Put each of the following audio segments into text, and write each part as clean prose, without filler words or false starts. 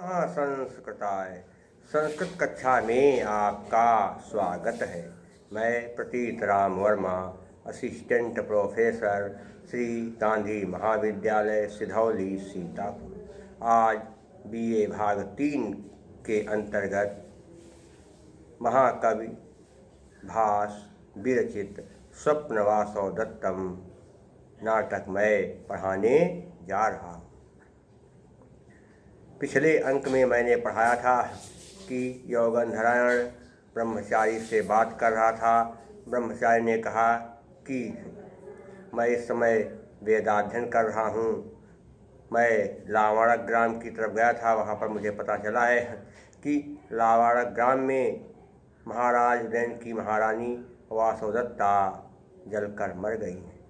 हाँ, संस्कृताय संस्कृत कक्षा में आपका स्वागत है। मैं प्रतीत राम वर्मा, असिस्टेंट प्रोफेसर, श्री गांधी महाविद्यालय सिधौली सीतापुर। आज बीए भाग 3 के अंतर्गत महाकवि भास विरचित स्वप्नवासव दत्तम नाटक मैं पढ़ाने जा रहा हूँ। पिछले अंक में मैंने पढ़ाया था कि योगेंद्रनारायण ब्रह्मचारी से बात कर रहा था। ब्रह्मचारी ने कहा कि मैं इस समय वेदाध्ययन कर रहा हूँ। मैं लावाड़क ग्राम की तरफ गया था, वहाँ पर मुझे पता चला है कि लावाड़क ग्राम में महाराज उदयन की महारानी वासवदत्ता जलकर मर गई हैं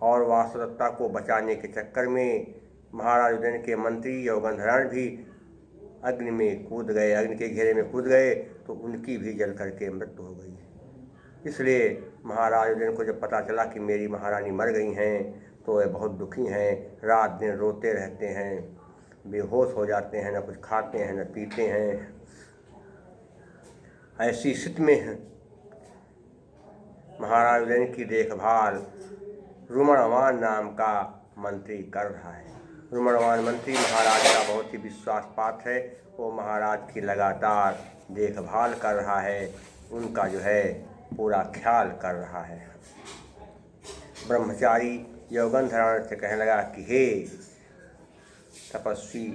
और वासवदत्ता को बचाने के चक्कर में महाराज उदयन के मंत्री योगेंद्रनारायण भी अग्नि में कूद गए, अग्नि के घेरे में कूद गए, तो उनकी भी जल करके मृत्यु हो गई। इसलिए महाराज उदयन को जब पता चला कि मेरी महारानी मर गई हैं तो वे बहुत दुखी हैं, रात दिन रोते रहते हैं, बेहोश हो जाते हैं, न कुछ खाते हैं न पीते हैं। ऐसी स्थिति में महाराज उदयन की देखभाल रुमणवान नाम का मंत्री कर रहा है। रुमणवान मंत्री महाराज का बहुत ही विश्वास पात्र है। वो महाराज की लगातार देखभाल कर रहा है, उनका जो है पूरा ख्याल कर रहा है। ब्रह्मचारी योगेंद्रनारायण से कहने लगा कि हे तपस्वी,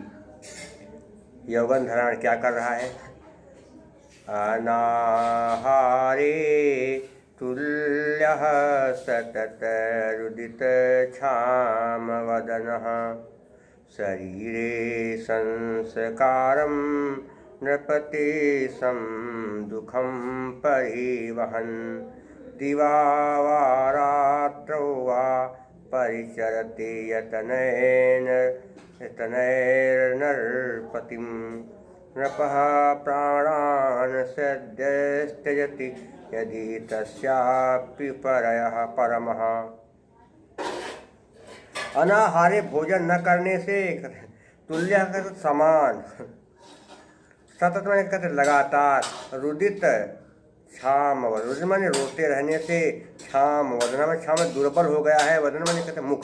योगेंद्रनारायण क्या कर रहा है? अनाहारे तुल्यः सतत रुदित क्षाम वदनः शरीरे संस्कारं नृपते सं दुःखं परिवहन् दिवा वा रात्रौ वा परिचरते यतनैर्नरपतिं नृपः प्राणान् सद्य त्यजति यदि तस्यापि परयः परमः। अनाहारे भोजन न करने से तुल्य कहते समान, सतत मैंने कहते लगातार, रुदित क्षाम, रुदित मैंने रोते रहने से, क्षाम वदन में क्षाम दुर्बल हो गया है, वदन मैंने कहते मुख।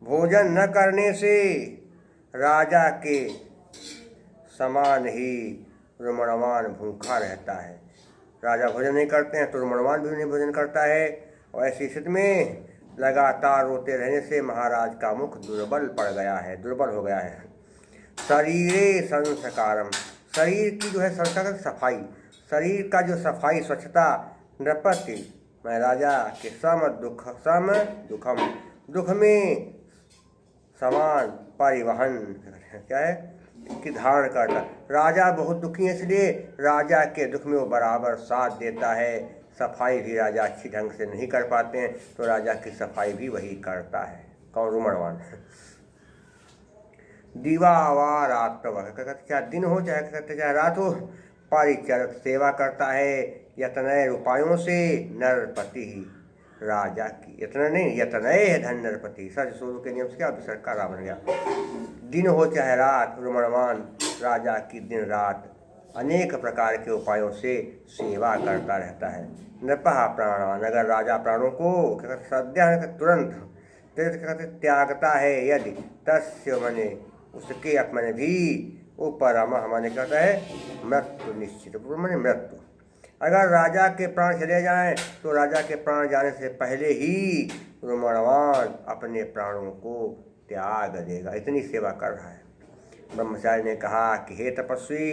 भोजन न करने से राजा के समान ही रुमणवान भूखा रहता है। राजा भोजन नहीं करते हैं तो रुमणवान भी नहीं भोजन करता है। और ऐसी स्थिति में लगातार रोते रहने से महाराज का मुख दुर्बल हो गया है। शरीरे संस्कारम, शरीर की जो है संस्कार सफाई, शरीर का जो सफाई स्वच्छता, नृपति मैं राजा के सम दुखम, दुख में समान परिवहन क्या है कि धारण करना। राजा बहुत दुखी है, इसलिए राजा के दुख में वो बराबर साथ देता है। सफाई भी राजा अच्छी ढंग से नहीं कर पाते हैं तो राजा की सफाई भी वही करता है। कौन? रुमणवान। दिवा वा रात्र, चाहे दिन हो चाहे रात हो, परिचरक सेवा करता है यतनय उपायों से नरपति ही, राजा की। यत्न नहीं, यतनय है धन नरपति, सच सूर्य के नियम से क्या दूसरा का रावण गया। दिन हो चाहे रात, रुमणवान राजा की दिन रात अनेक प्रकार के उपायों से सेवा करता रहता है। नृपः प्राणान, अगर राजा प्राणों को सद्य तुरंत त्यागता है, यदि तस्य मने उसके अपने भी उपरम माने कहता है मृत्यु, निश्चित माने मृत्यु। अगर राजा के प्राण चले जाएं तो राजा के प्राण जाने से पहले ही रुमणवान अपने प्राणों को त्याग देगा, इतनी सेवा कर रहा है। ब्रह्मचारी ने कहा कि हे तपस्वी,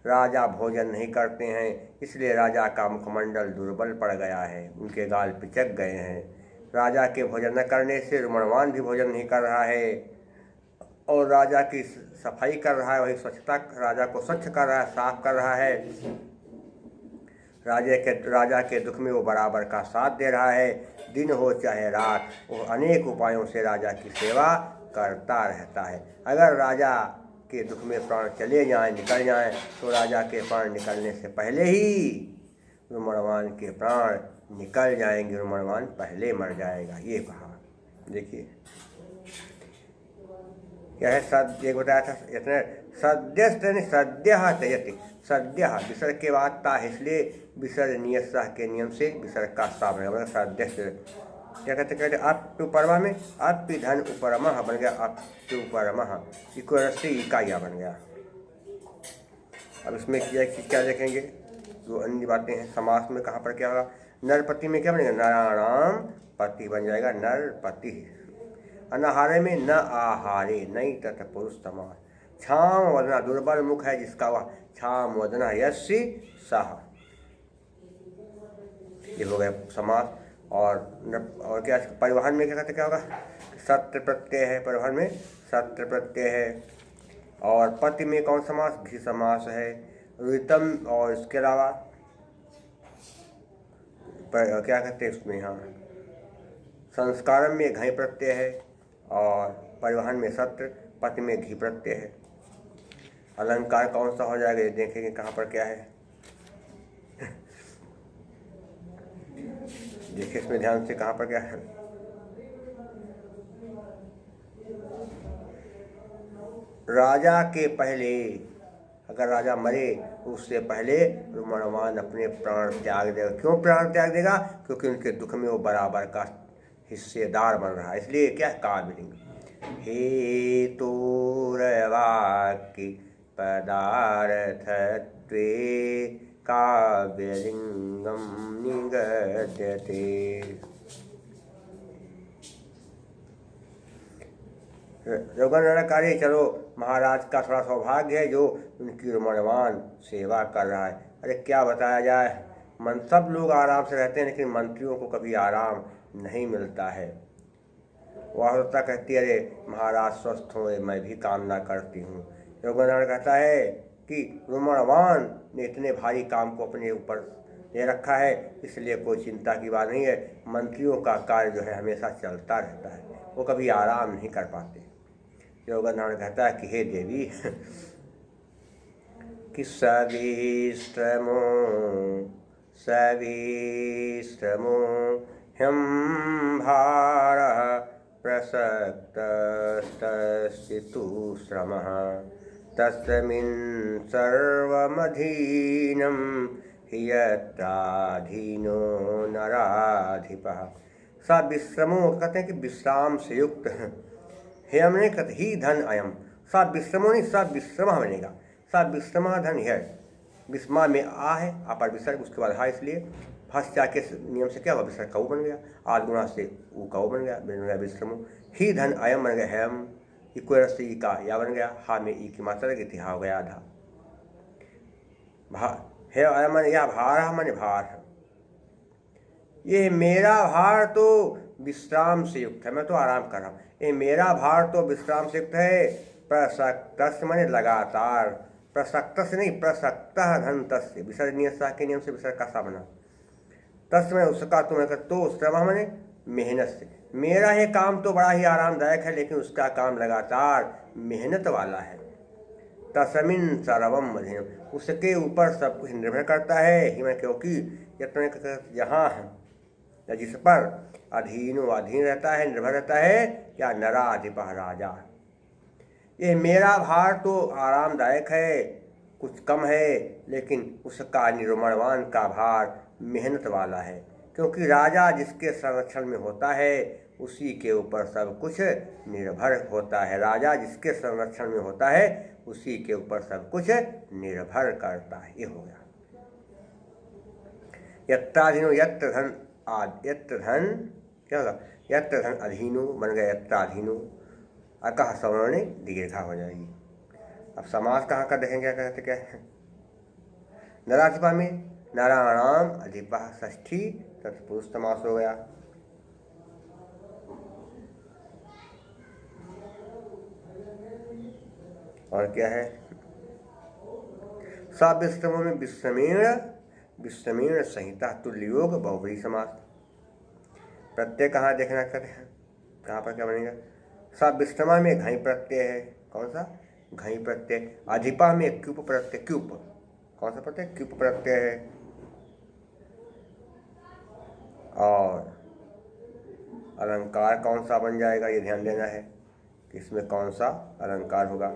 राजा भोजन नहीं करते हैं, इसलिए राजा का मुखमंडल दुर्बल पड़ गया है, उनके गाल पिचक गए हैं। राजा के भोजन न करने से रुमणवान भी भोजन नहीं कर रहा है और राजा की सफाई कर रहा है, वही स्वच्छता, राजा को स्वच्छ कर रहा है, साफ कर रहा है। राजा के दुख में वो बराबर का साथ दे रहा है। दिन हो चाहे रात, वो अनेक उपायों से राजा की सेवा करता रहता है। अगर राजा के दुख में प्राण चले जाएं, निकल जाएं, तो राजा के प्राण निकलने से पहले ही रुमणवान के प्राण निकल जाएंगे, रुमणवान पहले मर जाएगा, ये कहा। देखिए क्या है? सद्य, एक बताया था यत्न सद्यस्त्र सद्य त्यजति, सद्य विसर्ग के बाद ता है, इसलिए विसर्ग नियत के नियम से विसर्ग का सा बनेगा, मतलब सद्यस्त्र। क्या कहते अप्युपरमा में अप्य धन उपरमा बन गया, अप्युपरमा इको रस्सी इकाइया बन गया। अब इसमें क्या चीज़ क्या देखेंगे, जो अन्य बातें हैं। समास में कहाँ पर क्या होगा? नरपति में क्या बनेगा? नराणाम पति बन जाएगा, नरपति। अनाहारे में न आहारे, नहीं तथा पुरुष समास। छाम वदना दुर्बल मुख है जिसका, वह छाम वदना यस्य सह, ये हो गया समास। और क्या परिवहन में क्या कहते, क्या होगा? सत्र प्रत्यय है, परिवहन में सत्र प्रत्यय है। और पति में कौन समास? घी समास है। ऋतम, और इसके अलावा क्या कहते हैं उसमें, हाँ संस्कारम में घई प्रत्यय है, और परिवहन में सत्र, पति में घी प्रत्यय है। अलंकार कौन सा हो जाएगा, ये देखेंगे कहाँ पर क्या है। देखिए इसमें ध्यान से कहाँ पर क्या है। राजा के पहले, अगर राजा मरे उससे पहले रुमणवान अपने प्राण त्याग देगा। क्यों प्राण त्याग देगा? क्योंकि उनके दुख में वो बराबर का हिस्सेदार बन रहा है, इसलिए क्या है? काव्यलिंग। हेतुर्वाक्य पदार्थत्वे काव्यलिंगम निगद्यते। रोगनरकारी, चलो महाराज का थोड़ा सौभाग्य है जो उनकी रुमणवान सेवा कर रहा है। अरे क्या बताया जाए, सब लोग आराम से रहते हैं, लेकिन मंत्रियों को कभी आराम नहीं मिलता है। वाहुता कहती है, अरे महाराज स्वस्थ हो, मैं भी कामना करती हूँ। रोगनारायण कहता है कि रुमणवान ने इतने भारी काम को अपने ऊपर ले रखा है, इसलिए कोई चिंता की बात नहीं है। मंत्रियों का कार्य जो है हमेशा चलता रहता है, वो कभी आराम नहीं कर पाते। योगनारायण कहता है कि हे देवी, कि सविश्रमो ह्यं भार प्रसक्तस्तस्य तु श्रमः तस्मिन् सर्वमधीनं हि यत्राधीनो नराधिपः। सा विश्रमो कहते हैं कि विश्राम से युक्त है। हेम ने कहते ही धन अयम, सा विश्रमो नहीं, सा विश्रम बनेगा। सा विश्रम धन है, विस्मा में आ है, अपर विसर्ग, उसके बाद हा, इसलिए भाष्या के नियम से क्या हुआ? विसर्ग कऊ बन गया, आदगुणा से ऊ कऊ बन गया विश्रमो। ही धन अयम बन गया, हेम इको रस ई का या बन गया, हा में ई की मात्रा लगी थी, हा हो गया आधा। हे अयम मन या भार मन भार, ये मेरा भार तो विश्राम से युक्त है, मैं तो आराम कर रहा हूँ। ये मेरा भार तो विश्राम से युक्त है। प्रसक्त मैंने लगातार, प्रसक्त से नहीं, प्रसक्त धन तस्य, विसर्ग नियत के नियम से विसर्ग का सा बना। तस्मय उसका तुम्हें तो श्रम मैंने मेहनत से। मेरा ये काम तो बड़ा ही आरामदायक है, लेकिन उसका काम लगातार मेहनत वाला है। तस्मिन् सर्वम अधीनम, उसके ऊपर सब कुछ निर्भर करता है ही मैं, क्योंकि यत्न यहाँ है या जिस पर अधीन रहता है, निर्भर रहता है, क्या? नराधिप राजा। ये मेरा भार तो आरामदायक है, कुछ कम है, लेकिन उसका निर्मणवान का भार मेहनत वाला है, क्योंकि राजा जिसके संरक्षण में होता है उसी के ऊपर सब कुछ निर्भर होता है। राजा जिसके संरक्षण में होता है उसी के ऊपर सब कुछ निर्भर करता है। ये हो गया यत्राधीनो, यत्र धन यत्र धन क्या होगा? यत्र धन अधीनो बन गया, यत्राधीनो। अकह सवर्ण दीर्घा हो जाएगी। अब समास कहाँ का देखेंगे, क्या कहते क्या है? नराधिपा में नाराणाम अधिपा षष्ठी तत्पुरुष समास हो गया। और क्या है? साविश्रमों में विश्रमेण संहिता तुल्योग बहुव्रीहि समास। प्रत्यय कहाँ देखना करते हैं, कहाँ पर क्या बनेगा? साविश्रमा में घई प्रत्यय है, कौन सा? घई प्रत्यय। अधिपा में क्यूप प्रत्यय, क्यूप कौन सा प्रत्यय? क्यूप प्रत्यय है। और अलंकार कौन सा बन जाएगा, ये ध्यान देना है। कि इसमें कौन सा अलंकार होगा।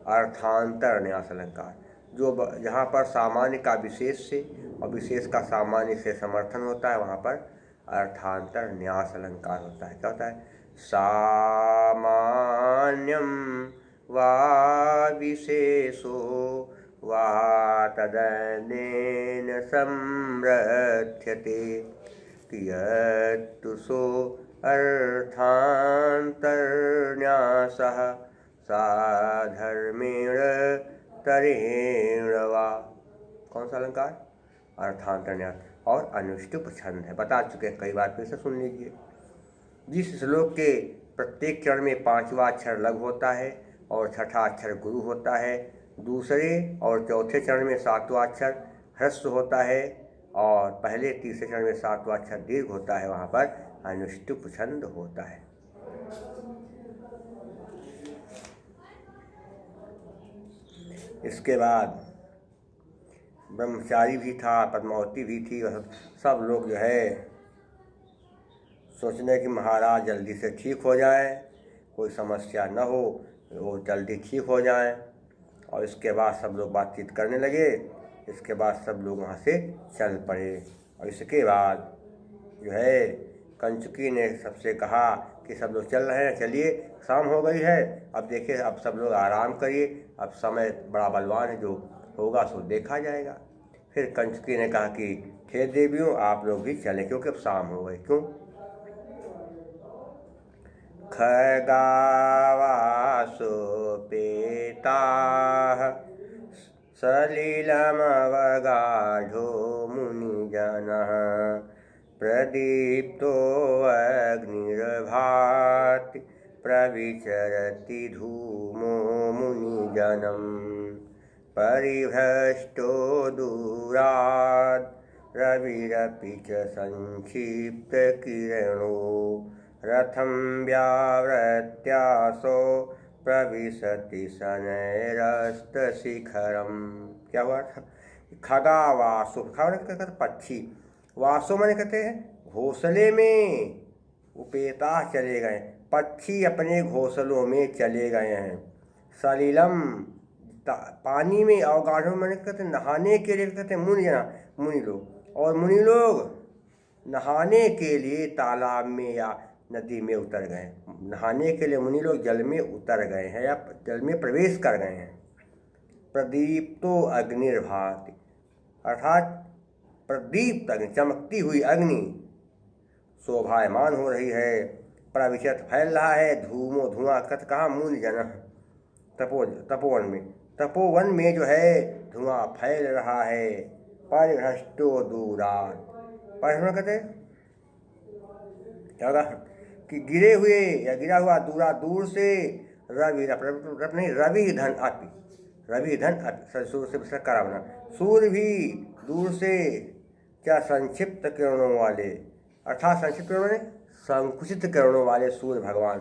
अर्थांतर न्यास अलंकार, जो जहाँ पर सामान्य का विशेष से और विशेष का सामान्य से समर्थन होता है वहाँ पर अर्थांतर न्यास अलंकार होता है। क्या होता है? सामान्यम वा विशेषो वा तदनेन संरध्यते कियत्तु सो अर्थान्तरन्यासः साधर्मेण तरेण वा। कौन सा अलंकार? अर्थांतरन्यास और अनुष्टुप छंद है। बता चुके हैं कई बार, फिर से सुन लीजिए। जिस श्लोक के प्रत्येक चरण में 5वां अक्षर लघु होता है और 6ठा अक्षर गुरु होता है, दूसरे और चौथे चरण में 7वां अक्षर ह्रस्व होता है और पहले तीसरे चरण में 7वां अक्षर दीर्घ होता है, वहाँ पर अनुष्टुप छंद होता है। इसके बाद ब्रह्मचारी भी था, पद्मावती भी थी, सब लोग जो है सोचने कि महाराज जल्दी से ठीक हो जाए, कोई समस्या न हो, वो जल्दी ठीक हो जाए। और इसके बाद सब लोग बातचीत करने लगे। इसके बाद सब लोग वहाँ से चल पड़े। और इसके बाद जो है कंचुकी ने सबसे कहा कि सब लोग चल रहे हैं, चलिए शाम हो गई है, अब देखिए, अब सब लोग आराम करिए, अब समय बड़ा बलवान है, जो होगा सो देखा जाएगा। फिर कंचुकी ने कहा कि हे देवियों, आप लोग भी चलें, क्योंकि अब शाम हो गई। क्यों? खगावासोपेताः सलिलमवगाढो मुनिजनः प्रदीप्तो अग्निर्भाति प्रविचरति धूमो मुनिजनं परिभ्रष्टो दूरात् रविरपि च संक्षिप्तकिरणो रथं व्यावृत्यासो प्रविशति शनैरस्तशिखरम। क्या हुआ? खगावासो, खगा कहते पक्षी, वासो माने कहते हैं घोंसले में, उपेता चले गए, पक्षी अपने घोंसलों में चले गए हैं। सलिलम पानी में, अवगाढ़ों में कहते नहाने के लिए, कहते हैं मुनि लोग, और मुनि लोग नहाने के लिए तालाब में या नदी में उतर गए। नहाने के लिए मुनि लोग जल में उतर गए हैं या जल में प्रवेश कर गए हैं। प्रदीप्तो अग्निर्भाति, अर्थात प्रदीप्त अग्नि, चमकती हुई अग्नि शोभायमान हो रही है, प्रविशत फैल रहा है, धूमो धुआं, कत कहाँ? मुनि जन तपोवन में, तपोवन में जो है धुआं फैल रहा है। परिभ्रष्टो दूरात्, परिभ्रष्ट कहते क्या होगा कि गिरे हुए या गिरा हुआ, दूर से, रवि नहीं, रवि धन अपि, रवि धन अपि, सूर्य से विसर्ग करा बना, सूर्य भी दूर से, क्या संक्षिप्त किरणों वाले, अर्थात संक्षिप्त किरणों ने संकुचित किरणों वाले सूर्य भगवान,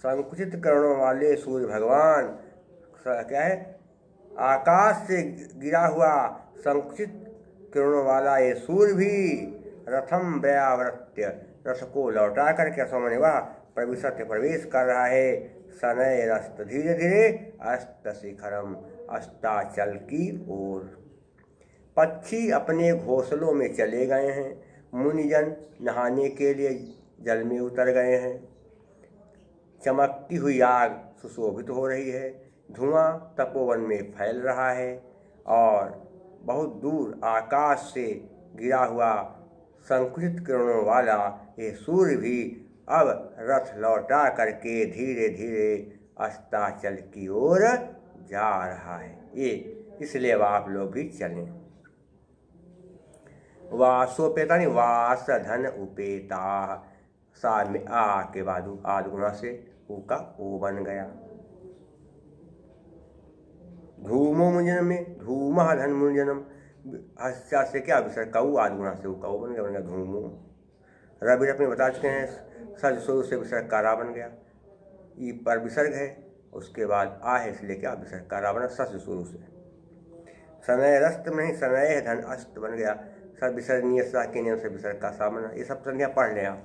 संकुचित किरणों वाले सूर्य भगवान क्या है? आकाश से गिरा हुआ संकुचित किरणों वाला ये सूर्य भी रथम व्यावृत्य, रथ को लौटा करके समझ वह प्रविशत प्रवेश कर रहा है। शनैरस्त, धीरे धीरे, अस्त शिखरम, अस्ताचल की ओर। पक्षी अपने घोंसलों में चले गए हैं, मुनिजन नहाने के लिए जल में उतर गए हैं। चमकती हुई आग सुशोभित हो रही है, धुआं तपोवन में फैल रहा है और बहुत दूर आकाश से गिरा हुआ संकुचित किरणों वाला ये सूर्य भी अब रथ लौटा करके धीरे धीरे अस्ताचल की ओर जा रहा है। ये इसलिए आप लोग भी चलें। वासोपेता नहीं, वास धन उपेता, सा में आ के बाद आद गुणा से ऊ का ओ बन गया। धूमो मुंजनम में धूमः धन मुंजनम, हस्या से क्या विसर्ग, कऊ आद गुणा से ऊ का ओ बन गया धूमो। रवि अपने बता चुके हैं, सज शुरू से विसर्ग कारा बन गया, ई पर विसर्ग है, उसके बाद आ है इसलिए क्या विसर्ग कारा बना सज शुरू से। शनैरस्त में शनैः धन अस्त बन गया, सब विसर्गनीय सा के नियम से विसर्ग का सा बना। ये सब संज्ञा पढ़ लें आप।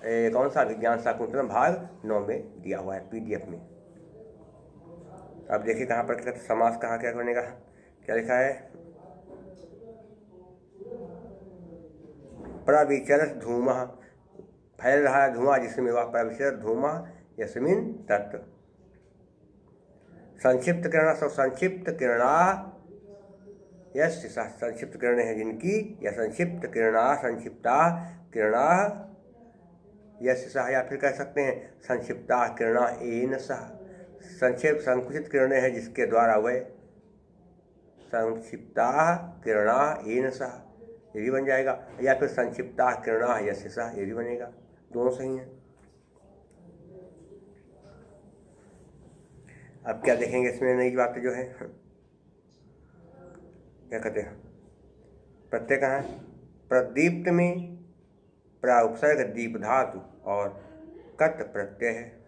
कौन सा विज्ञान शाकुंतलम भाग 9 में दिया हुआ है PDF में। अब देखिए कहाँ पर क्या समास कहाँ क्या बनेगा, क्या लिखा है, प्रविचरत धूमः, फैल रहा है धुआं जिसमें वह प्रविचरत धूमः यस्मिन् तत्। संक्षिप्त किरणा, सब संक्षिप्त किरणा यश, संक्षिप्त किरणें हैं जिनकी, या संक्षिप्त किरणा, संक्षिप्ता किरणा यश सह, या फिर कह सकते हैं संक्षिप्ता किरणा एन सह, संक्षेप संकुचित किरणें हैं जिसके द्वारा वह, संक्षिप्ता किरणा एन सह ये भी बन जाएगा, या फिर संक्षिप्ता किरणा यश सह ये भी बनेगा, दोनों सही हैं। अब क्या देखेंगे इसमें नई बातें जो है, क्या कहते हैं, प्रत्यय कहाँ है, प्रदीप्त में प्राउपसर्ग दीप धातु और कत प्रत्यय है,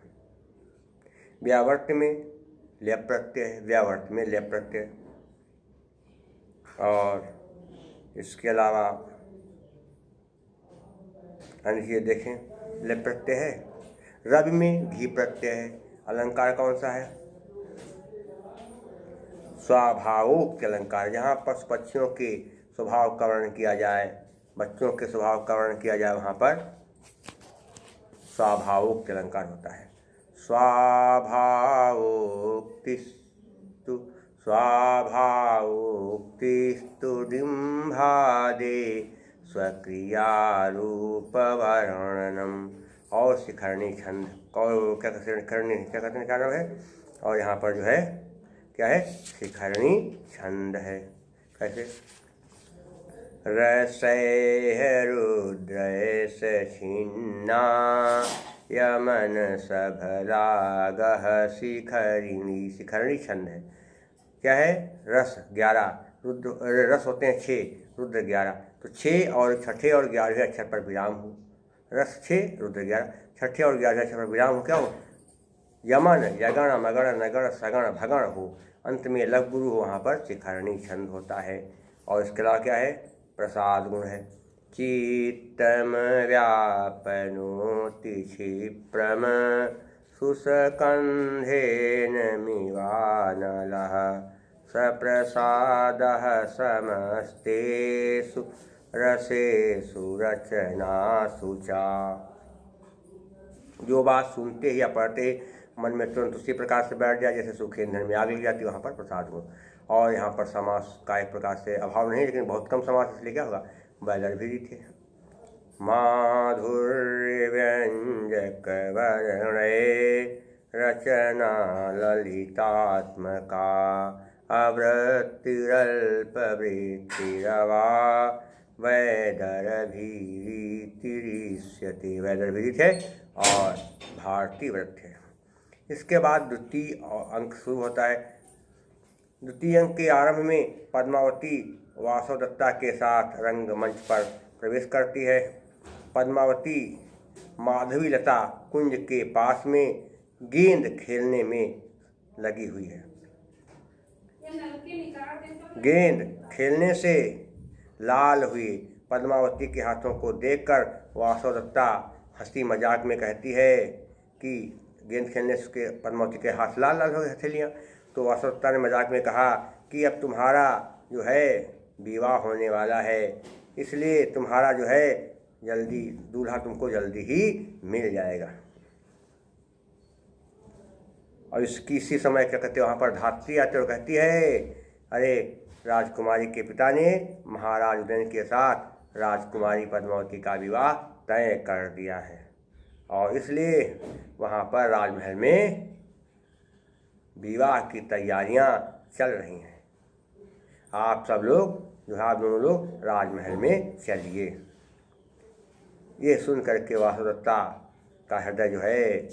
व्यावर्त में लेप प्रत्यय है, व्यावर्त में लेप प्रत्यय, और इसके अलावा अन्य देखें लेप प्रत्यय है, रवि में घी प्रत्यय है, अलंकार कौन सा है, स्वाभावोक्त अलंकार, जहाँ पशु पक्षियों के स्वभाव का वर्णन किया जाए, बच्चों के स्वभाव का वर्णन किया जाए, वहाँ पर स्वाभावोक्त अलंकार होता है। स्वाभावोक्तिस्तु, स्वाभावोक्तिस्तु डिम्भादे स्वक्रियारूपवर्णनम, और शिखरणी छंद, और क्या करनी, क्या कहते हैं, क्या नाम है, और यहाँ पर जो है क्या है, शिखरणी छंद है। कैसे, रसैः रुद्रैः छिन्ना यमन सभरागः शिखरिणी, शिखरणी छंद है। क्या है, रस 11, रुद्र, रस होते हैं 6, रुद्र 11, तो 6 और छठे और 11वें अक्षर पर विराम हो, रस 6 रुद्र 11, छठे और 11वें अक्षर पर विराम हो, क्या हो, यमन यगण मगण नगण सगण भगण हो, अंत में लघु गुरु हो, वहाँ पर शिखरणी छंद होता है। और इसके अलावा क्या है, प्रसाद गुण है, चित्तम व्यापनोति क्षिप्रम सुस्कंधेन मिवानलः सप्रसादः समस्तेषु रसेषु रचनासु चा। जो बात सुनते ही या पढ़ते मन में तुरंत उसी प्रकार से बैठ जाए जैसे सूखे ईंधन में आग लग जाती है, वहाँ पर प्रसाद गुण। और यहाँ पर समास का एक प्रकार से अभाव नहीं, लेकिन बहुत कम समास, इसलिए क्या होगा, बैलर भी थे। माधुर्य व्यंजक वर्णे रचना ललितात्मका आवृत्तिरल्प वृत्तिरवा वैदर्भीतिरिष्यति, वैदर्भी थे और भारती व्रत है। इसके बाद द्वितीय अंक शुरू होता है। द्वितीय अंक के आरंभ में पद्मावती वासवदत्ता के साथ रंगमंच पर प्रवेश करती है। पद्मावती माधवी लता कुंज के पास में गेंद खेलने में लगी हुई है। गेंद खेलने से लाल हुई पद्मावती के हाथों को देखकर वासवदत्ता हंसी मजाक में कहती है कि गेंद खेलने से उसके पद्मावती के हाथ लाल लाल हो गए, हथेलियाँ। तो वासवदत्ता ने मजाक में कहा कि अब तुम्हारा जो है विवाह होने वाला है, इसलिए तुम्हारा जो है जल्दी दूल्हा तुमको जल्दी ही मिल जाएगा। और इसकी इसी समय क्या कहते हैं, वहाँ पर धात्री आते और कहती है, अरे राजकुमारी के पिता ने महाराज उदयन के साथ राजकुमारी पद्मावती का विवाह तय कर दिया है, और इसलिए वहाँ पर राजमहल में विवाह की तैयारियां चल रही हैं। आप सब लोग जो है, आप दोनों लोग राजमहल में चलिए। ये सुन करके वासवदत्ता का हृदय जो है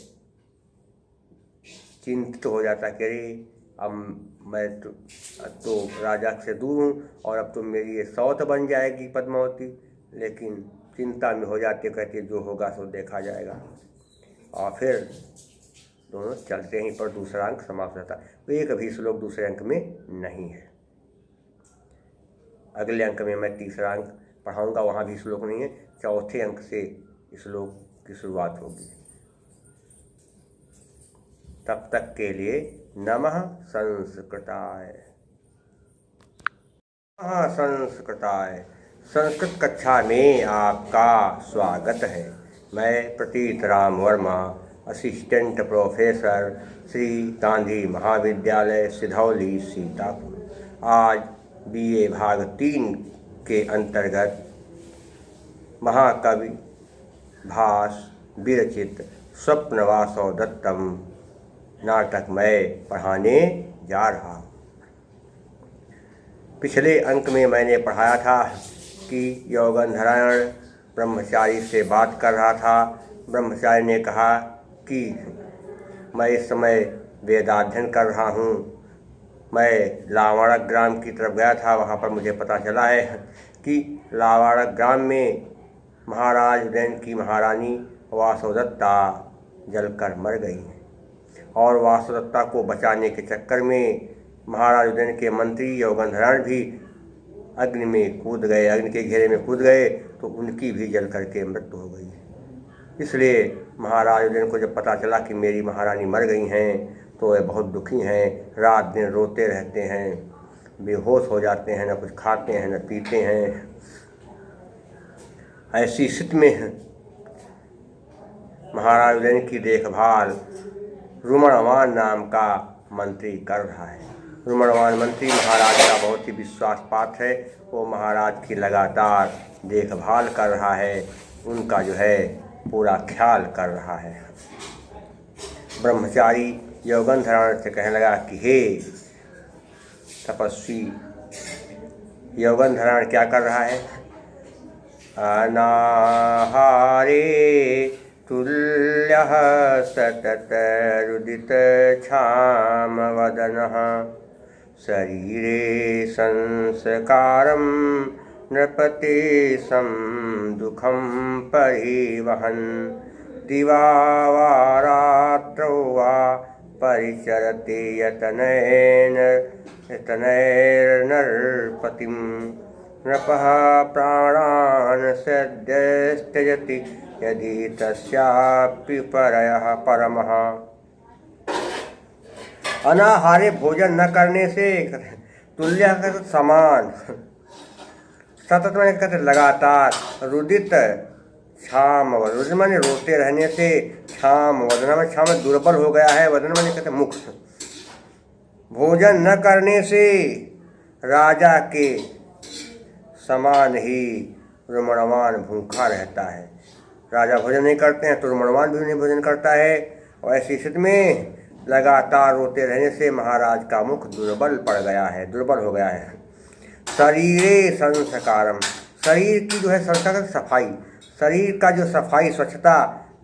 चिंतित हो जाता कि अरे अब मैं तो राजा से दूर हूँ और अब तो मेरी ये सौत बन जाएगी पद्मावती, लेकिन चिंता में हो जाती, कहती जो होगा सो देखा जाएगा। और फिर दोनों चलते हैं, पर दूसरा अंक समाप्त होता है। तो एक भी श्लोक दूसरे अंक में नहीं है। अगले अंक में मैं तीसरा अंक पढ़ाऊंगा, वहाँ भी श्लोक नहीं है। चौथे अंक से श्लोक की शुरुआत होगी। तब तक के लिए नमः संस्कृताय। नमः संस्कृताय। संस्कृत कक्षा में आपका स्वागत है। मैं प्रतीत राम वर्मा, असिस्टेंट प्रोफेसर, श्री गांधी महाविद्यालय सिधौली सीतापुर। आज BA भाग 3 के अंतर्गत महाकवि भास विरचित स्वप्नवासव दत्तम नाटक मैं पढ़ाने जा रहा हूँ। पिछले अंक में मैंने पढ़ाया था कि योगंधरायण ब्रह्मचारी से बात कर रहा था। ब्रह्मचारी ने कहा कि मैं इस समय वेदाध्ययन कर रहा हूँ। मैं लावाड़क ग्राम की तरफ गया था, वहाँ पर मुझे पता चला है कि लावाड़क ग्राम में महाराज उदयन की महारानी वासवदत्ता जलकर मर गई और वासवदत्ता को बचाने के चक्कर में महाराज उदयन के मंत्री योगंधरायण भी अग्नि में कूद गए, अग्नि के घेरे में कूद गए, तो उनकी भी जल करके मृत्यु हो गई। इसलिए महाराज उदयन को जब पता चला कि मेरी महारानी मर गई हैं, तो वे बहुत दुखी हैं, रात दिन रोते रहते हैं, बेहोश हो जाते हैं, न कुछ खाते हैं न पीते हैं। ऐसी स्थिति में महाराज उदयन की देखभाल रुमणवान नाम का मंत्री कर रहा है। रुमणवान मंत्री महाराज का बहुत ही विश्वास पात्र है। वो महाराज की लगातार देखभाल कर रहा है, उनका जो है पूरा ख्याल कर रहा है। ब्रह्मचारी योगंधरायण से कहने लगा कि हे तपस्वी। योगंधरायण क्या कर रहा है? अनाहारे तुल्यः सतत रुदित क्षाम वदनः शरीरे संस्कारं नृपते सं दुःखं परिवहन् दिवा वा रात्रौ वा परिचरते यतनैर्नरपतिं नृपः प्राणान् सद्यस्त्यजति यदि तस्यापि परयः परमः। अनाहारे भोजन न करने से तुल्य का समान, सतत मैंने कहते लगातार, रुदित क्षाम, रुदित माने रोते रहने से, क्षाम वदन में, क्षाम दुर्बल हो गया है, वदन माने कहते मुख। भोजन न करने से राजा के समान ही रुमणवान भूखा रहता है। राजा भोजन नहीं करते हैं तो रुमणवान भी नहीं भोजन करता है। और ऐसी स्थिति में लगातार रोते रहने से महाराज का मुख दुर्बल पड़ गया है, दुर्बल हो गया है। शरीरे संस्कारम, शरीर की जो है संस्कार सफाई, शरीर का जो सफाई स्वच्छता,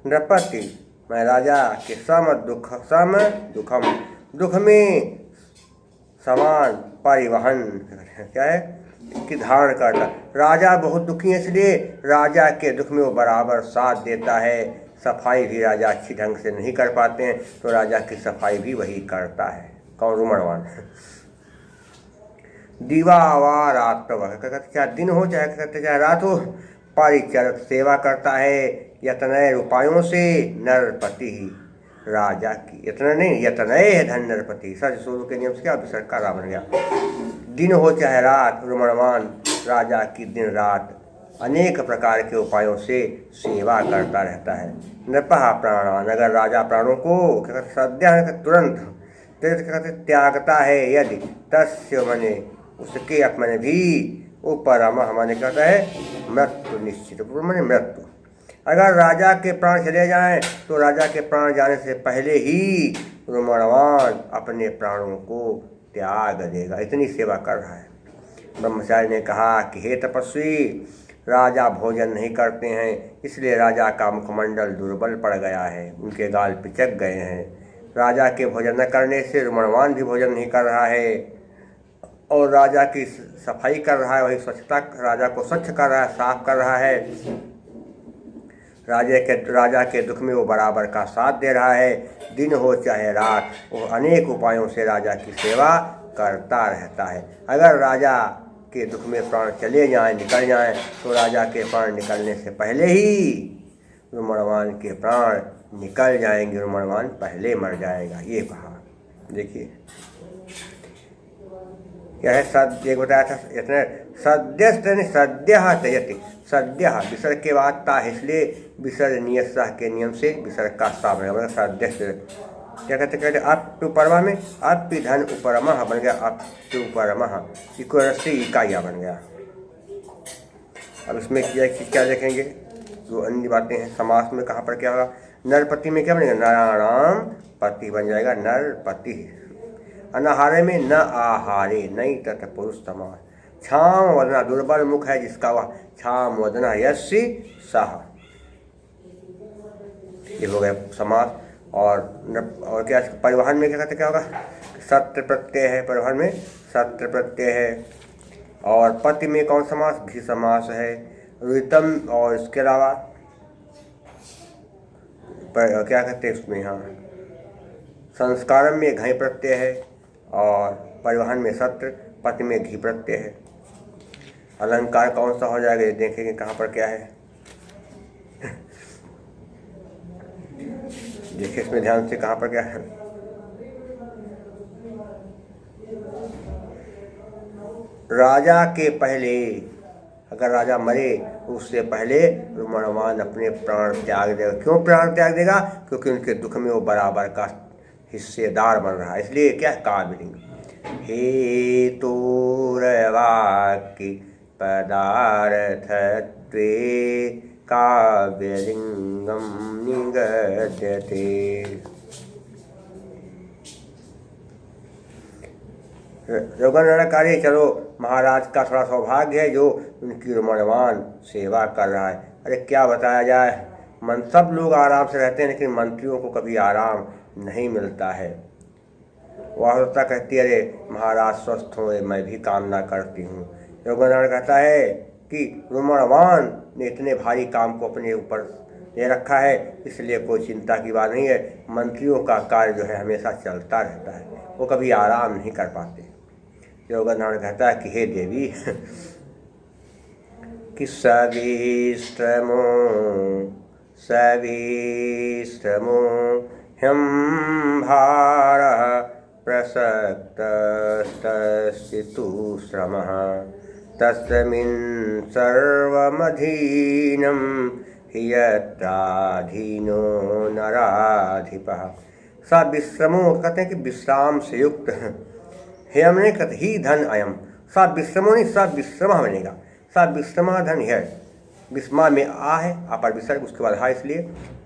नृपति मैं राजा के सम दुखम, दुख में समान परिवहन क्या है कि धारण करता। राजा बहुत दुखी है, इसलिए राजा के दुख में वो बराबर साथ देता है। सफाई भी राजा अच्छी ढंग से नहीं कर पाते हैं तो राजा की सफाई भी वही करता है। कौन? रुमणवान। दिवा वा रात्रव, चाहे दिन हो चाहे रात हो, परिचरत सेवा करता है यतनय उपायों से नरपति ही, राजा की। यतन नहीं, यतनय है धन नरपति। सच सूर्य के नियम से क्या विसर्ग का बन गया। दिन हो चाहे रात, रुमणवान राजा की दिन रात अनेक प्रकार के उपायों से सेवा करता रहता है। नृपः प्राणान, अगर राजा प्राणों को सद्य तुरंत त्यागता है, यदि तस्य मने उसके अपने भी उपरम माने कहता है मृत्यु, निश्चित माने मृत्यु। अगर राजा के प्राण चले जाएं तो राजा के प्राण जाने से पहले ही रुमणवान अपने प्राणों को त्याग देगा, इतनी सेवा कर रहा है। ब्रह्मचारी ने कहा कि हे तपस्वी, राजा भोजन नहीं करते हैं, इसलिए राजा का मुखमंडल दुर्बल पड़ गया है, उनके गाल पिचक गए हैं। राजा के भोजन न करने से रुमणवान भी भोजन नहीं कर रहा है और राजा की सफाई कर रहा है, वही स्वच्छता, राजा को स्वच्छ कर रहा है, साफ कर रहा है। राजा के दुख में वो बराबर का साथ दे रहा है। दिन हो चाहे रात, वो अनेक उपायों से राजा की सेवा करता रहता है। अगर राजा के दुख में प्राण चले जाएं, निकल जाएं, तो राजा के प्राण निकलने से पहले ही रुमणवान के प्राण निकल जाएंगे, रुमणवान पहले मर जाएगा। ये कहा। देखिए क्या है, सद्य एक बताया था इतने सद्य सद्य त्यजति, सद्य विसर्ग के बाद ता, इसलिए विसर्ग नियत के नियम से विसर्ग का सा बनेगा, मतलब सद्य से क्या कहते अप्युपरमा में अप्य धन उपरमा बन गया, अप्युपरमा इको रस्सी इकाइया बन गया। अब इसमें क्या देखेंगे, जो अन्य बातें हैं। समास में कहाँ पर क्या होगा, नरपति में क्या बनेगा, नराणाम पति बन जाएगा, नरपति। अनाहारे में न आहारे, नहीं तथा पुरुष समास। छाम वदना दुर्बल मुख है जिसका, वह छाम वदना यस्य सह, ये हो गया समास। और क्या परिवहन में क्या कहते, क्या होगा, सत्र प्रत्यय है, परिवहन में सत्र प्रत्यय है। और पति में कौन समास, घी समास है, रुतम। और इसके अलावा क्या कहते हैं उसमें, हाँ संस्कारम में घई प्रत्यय है, और परिवहन में सत्र, पति में घी प्रत्यय है। अलंकार कौन सा हो जाएगा, देखेंगे कहाँ पर क्या है। देखिए इसमें ध्यान से कहाँ पर क्या है। राजा के पहले, अगर राजा मरे उससे पहले रुमणवान अपने प्राण त्याग देगा। क्यों प्राण त्याग देगा, क्योंकि उनके दुख में वो बराबर का हिस्सेदार बन रहा है, इसलिए क्या काव्यलिंग। हे तोरवाक्य पदार्थत्वे काव्यलिंगम निगद्यते। कार्य, चलो महाराज का थोड़ा सौभाग्य है जो उनकी रुमणवान सेवा कर रहा है। अरे क्या बताया जाए, सब लोग आराम से रहते हैं, लेकिन मंत्रियों को कभी आराम नहीं मिलता है। वासुदेवता कहती है, अरे महाराज स्वस्थ हो, मैं भी कामना करती हूँ। योगनारायण कहता है कि रुमणवान ने इतने भारी काम को अपने ऊपर ले रखा है, इसलिए कोई चिंता की बात नहीं है। मंत्रियों का कार्य जो है हमेशा चलता रहता है, वो कभी आराम नहीं कर पाते। योगनारायण कहता है कि हे देवी, कि सविश्रमो ह्यं भारः प्रसक्तस्तस्य तु श्रमः तस्मिन् सर्वमधीनं हि यत्राधीनो नराधिपः। सा विश्रमो कहते हैं कि विश्राम से युक्त, हेम नहीं कहते ही धन अयम, सा विश्रमो नहीं, सा विश्रम बनेगा, सा विश्रमा धन है। विस्मा में आ है, अपर विसर्ग, उसके बाद हा, इसलिए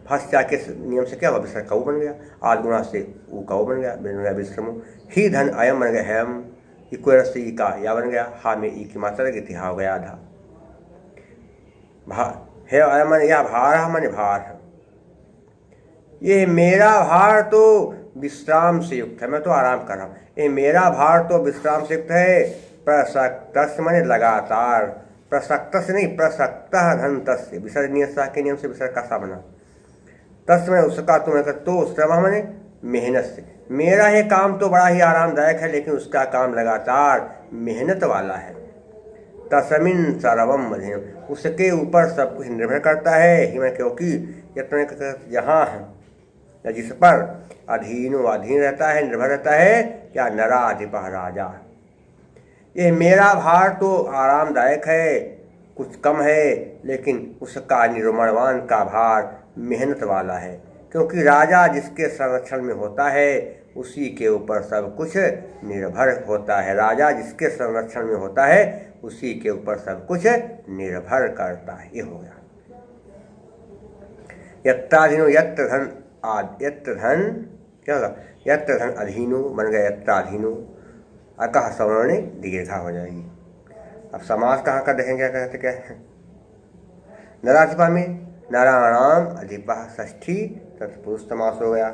भाष्या के नियम से क्या हुआ, विसर्ग कऊ बन गया, आदगुणा से ऊ कऊ बन गया विश्रमो। ही धन अयम बन गया हेम, इको रस्सी ई का या बन गया, हा में ई की मात्रा लगी थी, हा हो गया आधा। हे अयम मन या भार मन भार, ये मेरा भार तो विश्राम से युक्त है, मैं तो आराम कर रहा हूँ। ये मेरा भार तो विश्राम से युक्त है। प्रसक्त माने लगातार, प्रसक्त से नहीं, प्रसक्त धन तस्य, विसर्ग नियत के नियम से विसर्ग का सा बना। तस् में उसका तुम्हें तो श्रम मैंने मेहनत से, मेरा ये काम तो बड़ा ही आरामदायक है, लेकिन उसका काम लगातार मेहनत वाला है। तस्मिन् सर्वम अधीनम, उसके ऊपर सब कुछ निर्भर करता है ही मैं, क्योंकि यहाँ या जिस पर अधीनो अधीन रहता है, निर्भर रहता है, क्या नराधिपः राजा। ये मेरा भार तो आरामदायक है, कुछ कम है, लेकिन उसका निरुमणवान का भार मेहनत वाला है, क्योंकि राजा जिसके संरक्षण में होता है उसी के ऊपर सब कुछ निर्भर होता है। राजा जिसके संरक्षण में होता है उसी के ऊपर सब कुछ निर्भर करता है। ये हो गया यत्राधीनो, यत्र धन यत्र धन क्या होगा, यत्र धन अधीनो बन गया यत्राधीनो, अकह सवर्ण दीर्घा हो जाएगी। अब समास कहाँ का देखेंगे, क्या कहते क्या है। नराधिपा में नाराणाम अधिपा षष्ठी तत्पुरुष समास हो गया।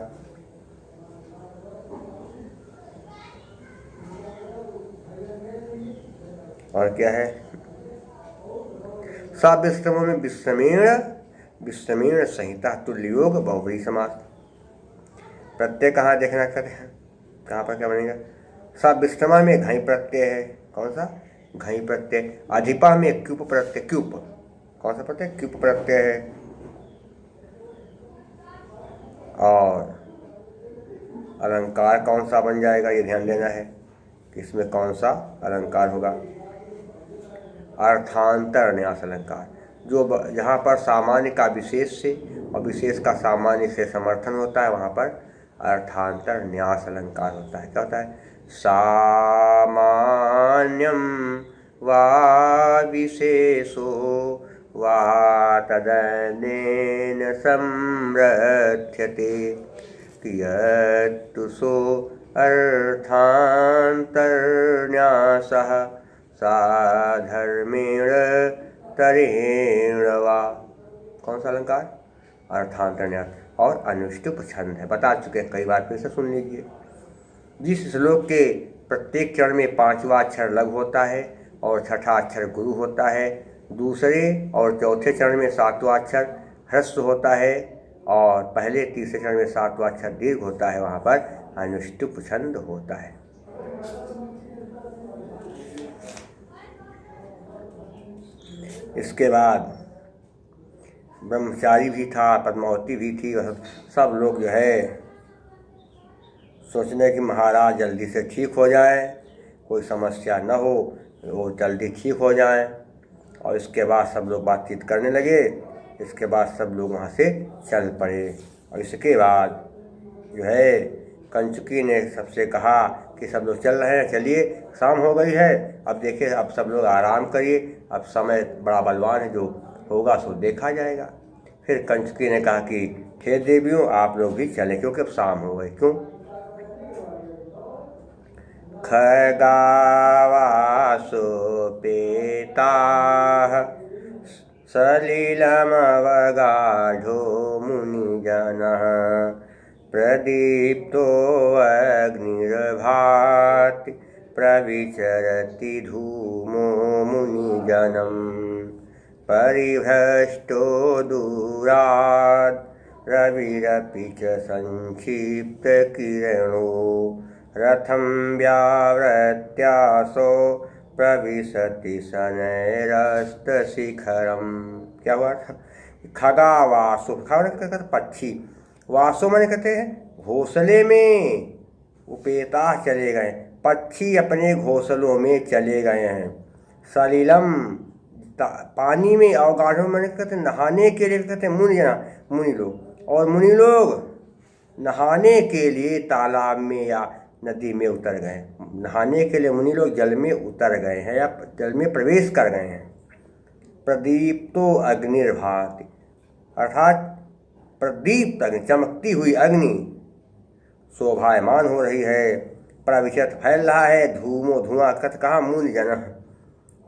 और क्या है, सा विश्रमों में विश्रमेण, विश्रमेण संहिता तुल्य योग बहुव्रीहि समास। प्रत्यय कहाँ देखना करते हैं, कहाँ पर क्या बनेगा। सा विश्रमा में घई प्रत्यय है, कौन सा, घई प्रत्यय। अधिपा में क्यूप प्रत्यय, क्यूप कौन सा प्रत्यय, क्यूप प्रत्यय है। और अलंकार कौन सा बन जाएगा, ये ध्यान देना है कि इसमें कौन सा अलंकार होगा। अर्थांतर न्यास अलंकार, जो जहाँ पर सामान्य का विशेष से और विशेष का सामान्य से समर्थन होता है वहाँ पर अर्थांतर न्यास अलंकार होता है। क्या होता है? सामान्यम वा विशेषो वा तदनेन संरक्ष्यते कियत्तु सो अर्थान्तरन्यासः साधर्मेण तरेण वा। कौन सा अलंकार? अर्थांतरन्यास और अनुष्टुप छंद है, बता चुके हैं कई बार, फिर से सुन लीजिए। जिस श्लोक के प्रत्येक चरण में 5वां अक्षर लघु होता है और 6ठा अक्षर गुरु होता है, दूसरे और चौथे चरण में 7वां अक्षर ह्रस्व होता है और पहले तीसरे चरण में 7वां अक्षर दीर्घ होता है, वहाँ पर अनुष्टुप छंद होता है। इसके बाद ब्रह्मचारी भी था, पद्मावती भी थी, सब लोग जो है सोचने कि महाराज जल्दी से ठीक हो जाए, कोई समस्या न हो, वो जल्दी ठीक हो जाए। और इसके बाद सब लोग बातचीत करने लगे। इसके बाद सब लोग वहाँ से चल पड़े और इसके बाद जो है कंचुकी ने सबसे कहा कि सब लोग चल रहे हैं, चलिए शाम हो गई है, अब देखिए, अब सब लोग आराम करिए, अब समय बड़ा बलवान है, जो होगा सो देखा जाएगा। फिर कंचुकी ने कहा कि हे देवियों, आप लोग भी चलें क्योंकि अब शाम हो गई। क्यों? खगावासोपेताः सलिलमवगाढो मुनिजनः प्रदीप्तो अग्निर्भाति प्रविचरति धूमो मुनिजनम् परिभ्रष्टो दूराद् रविरपि च संक्षिप्तकिरणो रथं व्यावृत्यासो प्रविशति शनैरस्तशिखरम्। क्या हुआ? खगावासो, खगा कहते पक्षी, वासो माने कहते हैं घोंसले में, उपेता चले गए, पक्षी अपने घोंसलों में चले गए हैं। सलिलम पानी में, अवगाढ़ों में कहते नहाने के लिए, कहते मुनि लोग, और मुनि लोग नहाने के लिए तालाब में या नदी में उतर गए। नहाने के लिए मुनि लोग जल में उतर गए हैं या जल में प्रवेश कर गए हैं। प्रदीप्तो अग्निर्भाति, अर्थात प्रदीप्त अग्नि, चमकती हुई अग्नि शोभायमान हो रही है, प्रविशत फैल रहा है, धूमो धुआं कत कहा मूल जन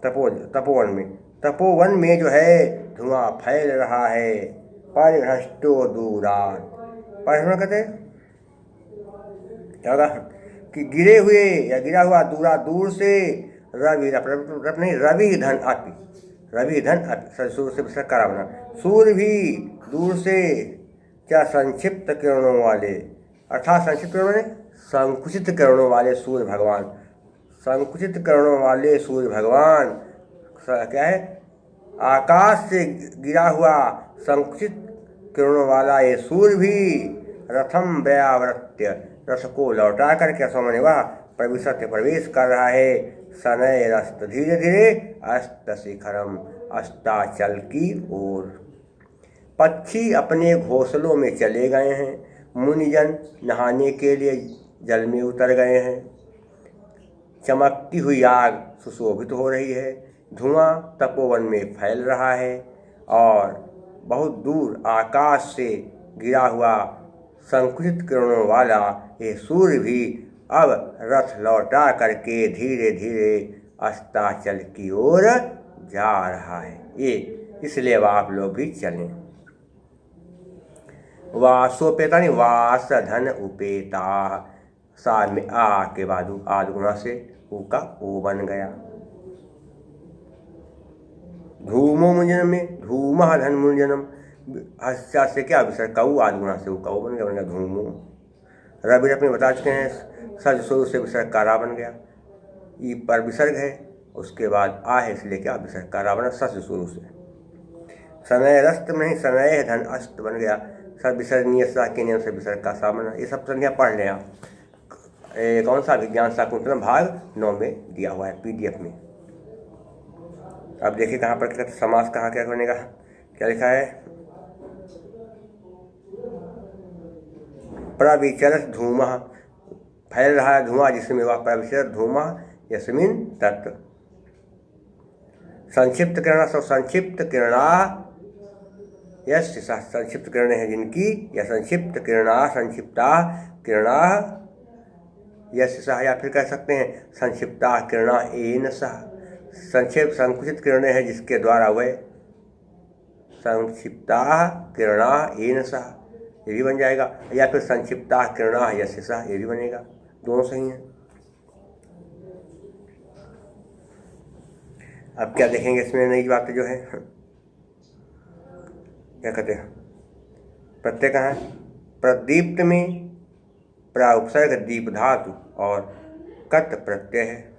तपोवन में, तपोवन में जो है धुआं फैल रहा है। परिभ्रष्टो दूरात, परिभ्रष्ट कहते क्या होगा कि गिरे हुए या गिरा हुआ, दूर से, रवि नहीं, रवि धन अपि, रवि धन अपि, सूर्य से करा बना, सूर्य भी दूर से, क्या संक्षिप्त किरणों वाले, अर्थात संक्षिप्त किरणों ने संकुचित किरणों वाले सूर्य भगवान, संकुचित किरणों वाले सूर्य भगवान क्या है? आकाश से गिरा हुआ संकुचित किरणों वाला ये सूर्य भी रथम व्यावृत्य, रथ को लौटा करके असमने वह प्रवेश कर रहा है। शनैर अस्त, धीरे धीरे, अस्त शिखरम, अस्ताचल की ओर। पक्षी अपने घोंसलों में चले गए हैं, मुनिजन नहाने के लिए जल में उतर गए हैं। चमकती हुई आग सुशोभित हो रही है, धुआं तपोवन में फैल रहा है और बहुत दूर आकाश से गिरा हुआ संकुचित किरणों वाला ये सूर्य भी अब रथ लौटा करके धीरे धीरे अस्ताचल की ओर जा रहा है। ये इसलिए आप लोग भी चलें। वासोपेता नहीं, वास धन उपेता, सा में आ के बाद आद गुणा से ऊ का ओ बन गया। धूमो मुंजनम में धूम धन मुंजनम, हस्या से क्या विसर्ग, कऊ आद गुणा से ऊ कऊ बन गया धूमो। रवि अपने बता चुके हैं, सज स्वरूप से विसर्ग कारा बन गया, ई पर विसर्ग है, उसके बाद आ है इसलिए क्या विसर्ग कारा बना सज स्वरूप से। शनैरस्त में शनैः धन अस्त बन गया, सर्वविसर्जनीय सा के नियम से विसर्ग का सामना, ये सब संज्ञा पढ़ लें आप। कौन सा विज्ञान शाकुंतलम भाग 9 में दिया हुआ है PDF में। अब देखिए कहाँ पर क्या कहते समास कहाँ क्या बनेगा, क्या लिखा है, प्रविचरत धूमः, फैल रहा है धुआं जिसमें वह, प्रविचरत धूमः यस्मिन् तत्। संक्षिप्त किरणा, सब संक्षिप्त किरणा यश, संक्षिप्त किरणें हैं जिनकी, या संक्षिप्त किरणा, संक्षिप्ता किरणा यश सह, या फिर कह सकते हैं संक्षिप्ता किरणा एन सह, संक्षेप संकुचित किरणें हैं जिसके द्वारा वह, संक्षिप्ता किरणा एन सह ये भी बन जाएगा, या फिर संक्षिप्ता किरणा यश सह ये भी बनेगा, दोनों सही हैं। अब क्या देखेंगे इसमें नई बातें जो है, क्या कहते हैं, प्रत्यय कहाँ है, प्रदीप्त में प्राउपसर्ग दीप धातु और कत प्रत्यय है,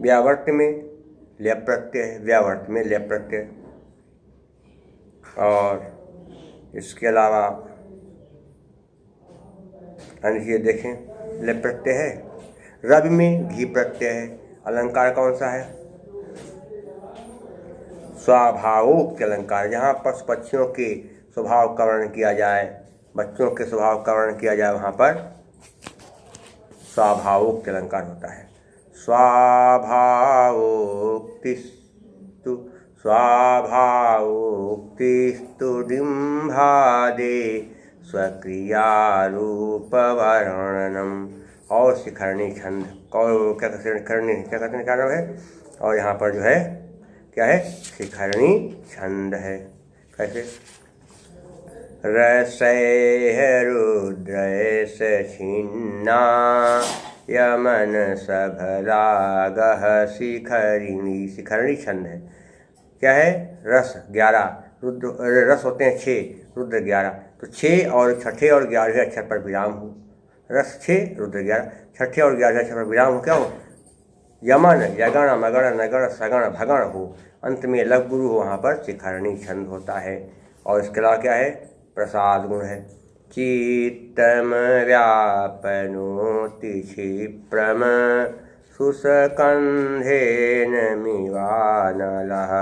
व्यावर्त में लय प्रत्यय है, व्यावर्त में लय प्रत्यय, और इसके अलावा अन्य देखें लय प्रत्यय है, रवि में घी प्रत्यय है, अलंकार कौन सा है, स्वाभावोक्त अलंकार, जहाँ पशु पक्षियों के स्वभाव का वर्णन किया जाए, बच्चों के स्वभाव का वर्णन किया जाए, वहाँ पर स्वाभावोक्त अलंकार होता है। स्वाभावोक्तिस्तु, स्वाभावोक्तिस्तु डिम्भादे स्वक्रियारूपवर्णनम, और शिखरणी छंद, और क्या कहते हैं क्या नाम है, और यहाँ पर जो है क्या है, शिखरणी छंद है। कैसे, रसैः रुद्रैः छिन्ना यमन सभरागः शिखरिणी, शिखरणी छंद है। क्या है, रस 11, रुद्र, रस होते हैं 6, रुद्र 11, तो 6 और छठे और 11वें अक्षर पर विराम हो, रस 6 रुद्र 11, छठे और 11वें अक्षर पर विराम हो, क्या हो, यमन यगण मगण नगण सगण भगण हो, अंत में लघु गुरु हो, वहाँ पर शिखरणी छंद होता है। और इसके अलावा क्या है, प्रसाद गुण है, चित्तम व्यापनोति क्षिप्रम सुस्कंधेन मिवानलः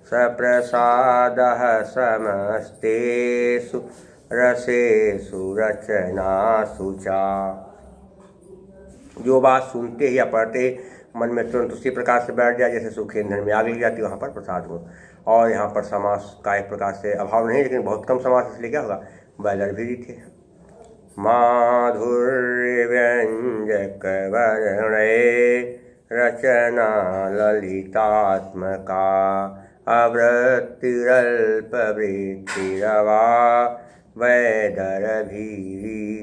सप्रसादः समस्तेषु रसेषु रचनासु चा। जो बात सुनते ही या पढ़ते मन में तुरंत उसी प्रकार से बैठ जाए जैसे सूखे ईंधन में आग लग जाती है, वहाँ पर प्रसाद गुण। और यहाँ पर समास का एक प्रकार से अभाव नहीं, लेकिन बहुत कम समास, इसलिए क्या होगा, वैदर भी थे। माधुर्य व्यंजक वर्णे रचना ललितात्मका अवृत्तिरल्प वृत्तिरवा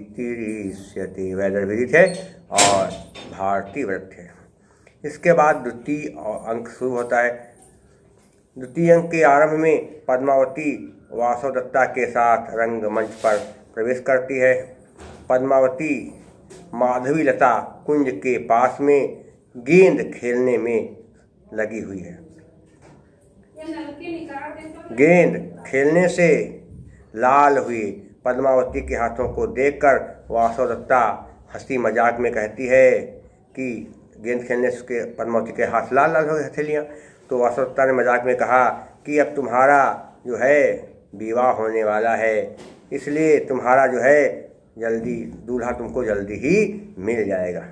वैदर्भीरितिरिष्यति, वैदर्भीरित है और भारती वृत्त है। इसके बाद द्वितीय अंक शुरू होता है। द्वितीय अंक के आरंभ में पद्मावती वासवदत्ता के साथ रंगमंच पर प्रवेश करती है। पद्मावती माधवी लता कुंज के पास में गेंद खेलने में लगी हुई है। गेंद खेलने से लाल हुई पद्मावती के हाथों को देखकर वासवदत्ता हंसी मजाक में कहती है कि गेंद खेलने से पद्मावती के हाथ लाल लाल हो गए, हथेलियाँ। तो वासवदत्ता ने मजाक में कहा कि अब तुम्हारा जो है विवाह होने वाला है, इसलिए तुम्हारा जो है जल्दी दूल्हा तुमको जल्दी ही मिल जाएगा।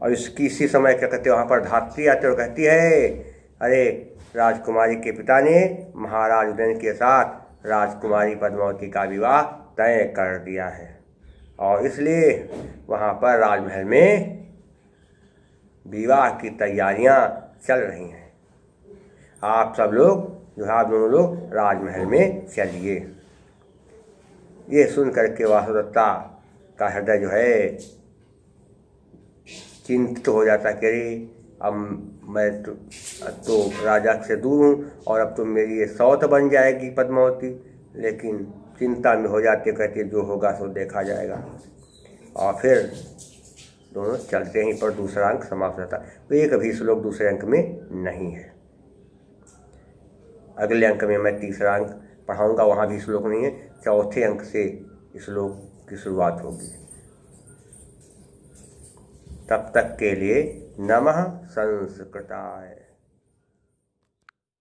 और इसी समय क्या कहते हैं, वहाँ पर धात्री आते और कहती है, अरे राजकुमारी के पिता ने महाराज उदयन के साथ राजकुमारी पद्मावती का विवाह तय कर दिया है, और इसलिए वहाँ पर राजमहल में विवाह की तैयारियाँ चल रही हैं। आप सब लोग जो है, आप दोनों लोग राजमहल में चलिए। ये सुन करके वासवदत्ता का हृदय जो है चिंतित हो जाता कि अरे अब मैं तो राजा से दूर हूँ और अब तो मेरी ये सौत बन जाएगी पद्मावती। लेकिन चिंता में हो जाती है, कहती है जो होगा सो देखा जाएगा। और फिर दोनों चलते हैं, पर दूसरा अंक समाप्त रहता है। तो एक भी श्लोक दूसरे अंक में नहीं है। अगले अंक में मैं तीसरा अंक पढ़ाऊँगा, वहाँ भी श्लोक नहीं है, चौथे अंक से श्लोक की शुरुआत होगी। तब तक के लिए नमः संस्कृताय।